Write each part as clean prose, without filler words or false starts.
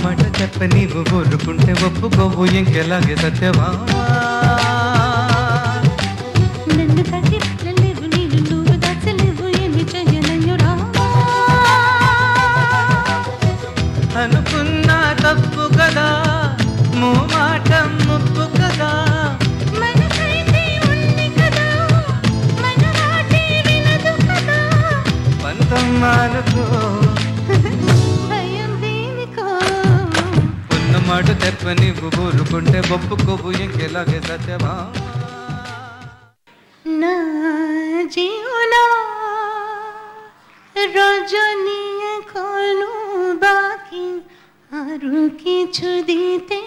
మాట చెప్ప నీవు ఊరుకుంటే ఒప్పుకోవు ఇంకెలాగే సత్యవా నన్ను తాకి లేవు నీళ్ళు నువ్వు దాచలేవు ఏమి చెయ్యనయ్యురా అనుకున్నా తప్పు కదా మాట ముప్పు కదా మనసైతే ఉంది కదా మన మాటే వినదు కదా పంతమ్మానుకో భయం దేనికో ఉన్న మాట తెప్ప నీవు ఊరుకుంటే ఒప్పుకోవు ఇంకెలాగే సత్యవా না যেও না রজনী এখনো বাকি আরো কিছু দিতে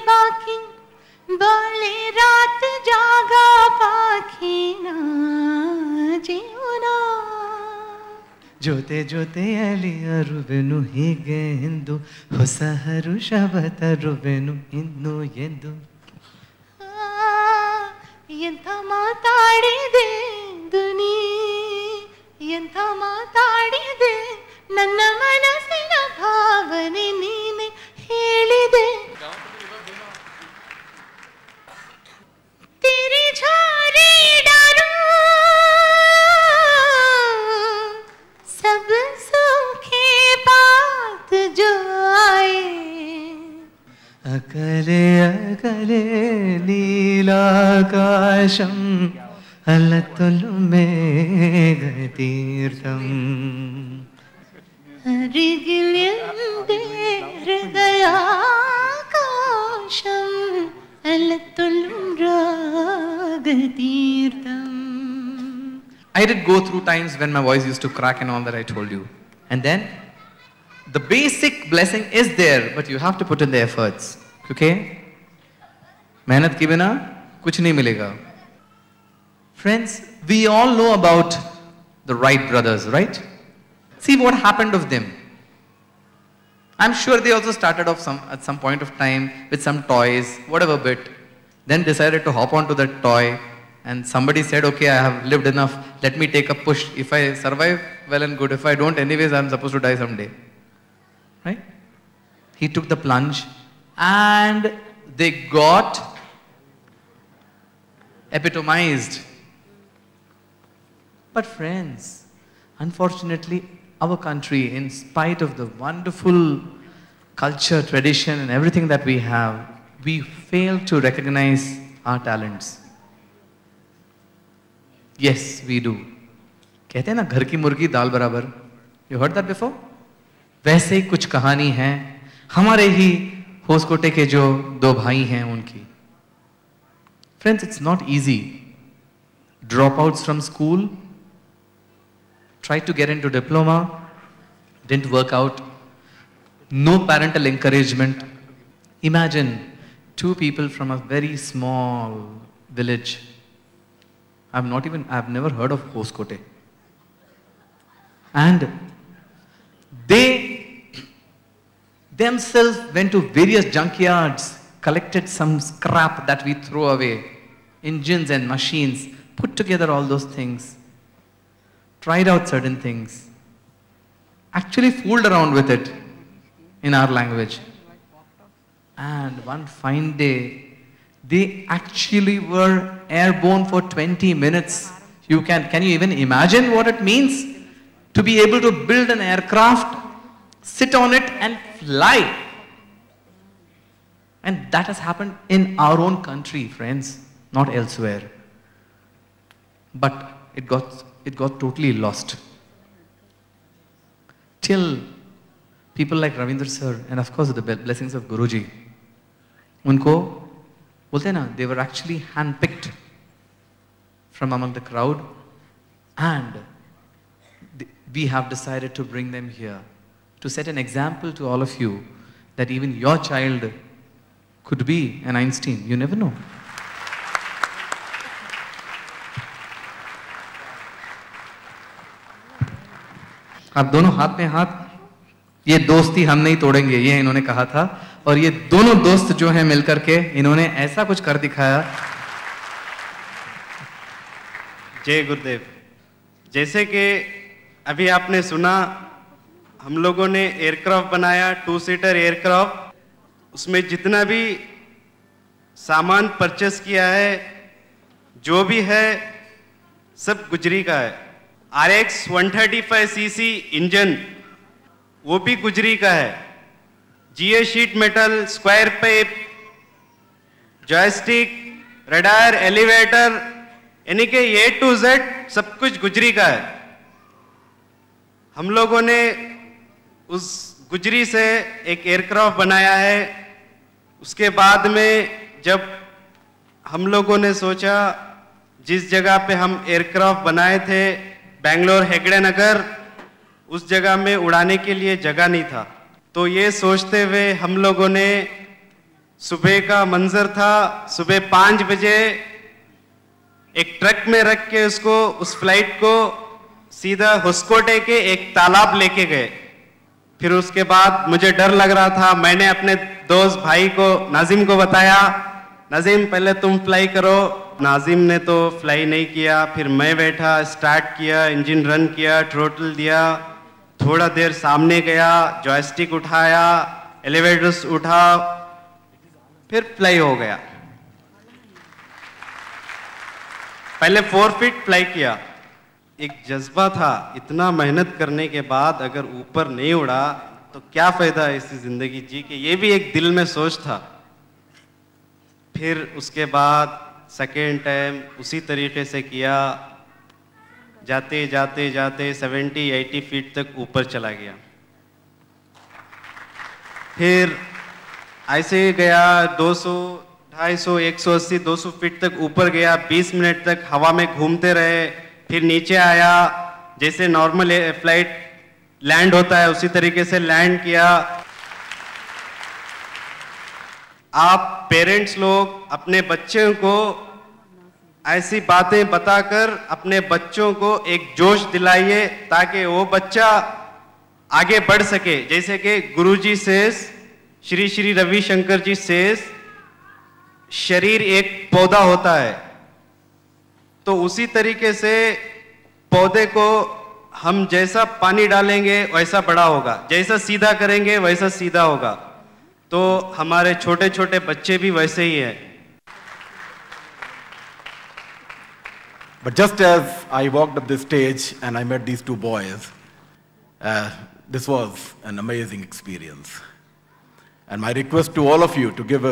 বাকি বলে রাত জাগা পাখি না যেও না ಜೊತೆ ಜೊತೆಯಲ್ಲಿ ಅರುವೆನು ಹೀಗೆಂದು ಹೊಸ ಹರುಷವ ತರುವೆನು ಇನ್ನು ಎಂದು ఎంత ಮಾತಾಡಿದೆ ದುನಿ ಎಂತ ಮಾತಾಡಿದೆ ನನ್ನ ಮನಸ್ಸಿನ ಭಾವನೆ ನೀನೆ ಹೇಳಿದೆ तेरे झोरे डारो सब सूखे बात जो आए ಅಕಲೆ ಅಕಲೆ ನೀಲಾಕಾಶಂ ಅಲತೊಲು ಮೇಘತೀರ್ಥಂ അരികിലെന്റെ ഹൃദയാകാശം അലത്തുള്ളും രാഗതീർത്ഥം. I did go through times when my voice used to crack and all that I told you. And then the basic blessing is there, but you have to put in the efforts. Okay? मेहनत के बिना कुछ नहीं मिलेगा. Friends, we all know about the Wright brothers, right? See what happened of them. I'm sure they also started off at some point of time with some toys, whatever bit, then decided to hop onto that toy, and somebody said, okay, I have lived enough, let me take a push. If I survive, well and good. If I don't, anyways, I'm supposed to die someday. Right? He took the plunge and they got epitomized. But friends, unfortunately, our country, in spite of the wonderful culture, tradition and everything that we have, we fail to recognize our talents. Yes, we do. कहते हैं ना घर की मुर्गी दाल बराबर. You heard that before? वैसे ही कुछ कहानी है हमारे ही होसकोटे के जो दो भाई हैं उनकी. Friends, it's not easy. Dropouts from school, tried to get into diploma, didn't work out. No parental encouragement. Imagine two people from a very small village. I've never heard of Hoskote. And they themselves went to various junkyards, collected some scrap that we throw away, engines and machines, put together all those things, tried out certain things, actually fooled around with it in our language. And one fine day, they actually were airborne for 20 minutes. Can you even imagine what it means to be able to build an aircraft, sit on it and fly? And that has happened in our own country, friends, not elsewhere. But it got totally lost. Till people like Ravindra sir and of course the blessings of Guruji, unko bolte na, they were actually handpicked from among the crowd, and we have decided to bring them here to set an example to all of you that even your child could be an Einstein. You never know. आप दोनों हाथ में हाथ, ये दोस्ती हम नहीं तोड़ेंगे, ये इन्होंने कहा था. और ये दोनों दोस्त जो हैं मिलकर के इन्होंने ऐसा कुछ कर दिखाया. जय गुरुदेव. जैसे कि अभी आपने सुना, हम लोगों ने एयरक्राफ्ट बनाया, 2 सीटर एयरक्राफ्ट। उसमें जितना भी सामान परचेस किया है, जो भी है, सब गुजरी का है। RX 135cc इंजन, वो भी गुजरी का है। GA sheet metal, square pipe, joystick, radar, elevator, यानी कि A to Z सब कुछ गुजरी का है। हम लोगों ने उस गुजरी से एक एयरक्राफ्ट बनाया है। उसके बाद में जब हम लोगों ने सोचा, जिस जगह पे हम एयरक्राफ्ट बनाए थे, बेंगलोर हेगड़े नगर, उस जगह में उड़ाने के लिए जगह नहीं था। तो ये सोचते हुए हम लोगों ने, सुबह का मंजर था, सुबह 5 बजे एक ट्रक में रख के उसको, उस फ्लाइट को सीधा होस्कोटे के एक तालाब लेके गए। फिर उसके बाद मुझे डर लग रहा था। मैंने अपने दोस्त भाई को, नाजिम को बताया, नाजिम पहले तुम फ्लाई करो। नाजिम ने तो फ्लाई नहीं किया। फिर मैं बैठा, स्टार्ट किया, इंजन रन किया, थ्रोटल दिया, थोड़ा देर सामने गया, जॉयस्टिक उठाया, एलिवेटर्स उठा, फिर फ्लाई हो गया। पहले 4 फीट फ्लाई किया। एक जज्बा था, इतना मेहनत करने के बाद अगर ऊपर नहीं उड़ा तो क्या फायदा है इसी जिंदगी जी के, ये भी एक दिल में सोच था। फिर उसके बाद सेकेंड टाइम उसी तरीके से किया, जाते जाते जाते 70-80 फीट तक ऊपर चला गया। फिर ऐसे गया, 200, 250, 180, 200 फीट तक ऊपर गया। 20 मिनट तक हवा में घूमते रहे। फिर नीचे आया, जैसे नॉर्मल फ्लाइट लैंड होता है उसी तरीके से लैंड किया। आप पेरेंट्स लोग अपने बच्चों को ऐसी बातें बताकर अपने बच्चों को एक जोश दिलाइए, ताकि वो बच्चा आगे बढ़ सके। जैसे कि गुरुजी सेज, श्री श्री रविशंकर जी सेज, शरीर एक पौधा होता है, तो उसी तरीके से पौधे को हम जैसा पानी डालेंगे वैसा बड़ा होगा, जैसा सीधा करेंगे वैसा सीधा होगा। तो हमारे छोटे छोटे बच्चे भी वैसे ही हैं। But just as I walked up the stage and I met these two boys, this was an amazing experience. And my request to all of you to give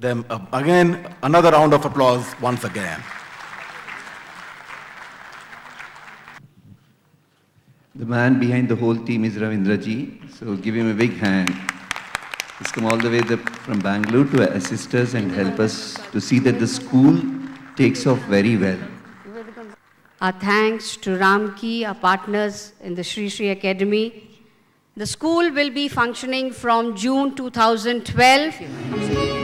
them again another round of applause once again. The man behind the whole team is Ravindra ji, so give him a big hand. He's come all the way from Bangalore to assist us and help us to see that the school takes off very well. Our thanks to Ramki, our partners in the Sri Sri Academy. The school will be functioning from June 2012.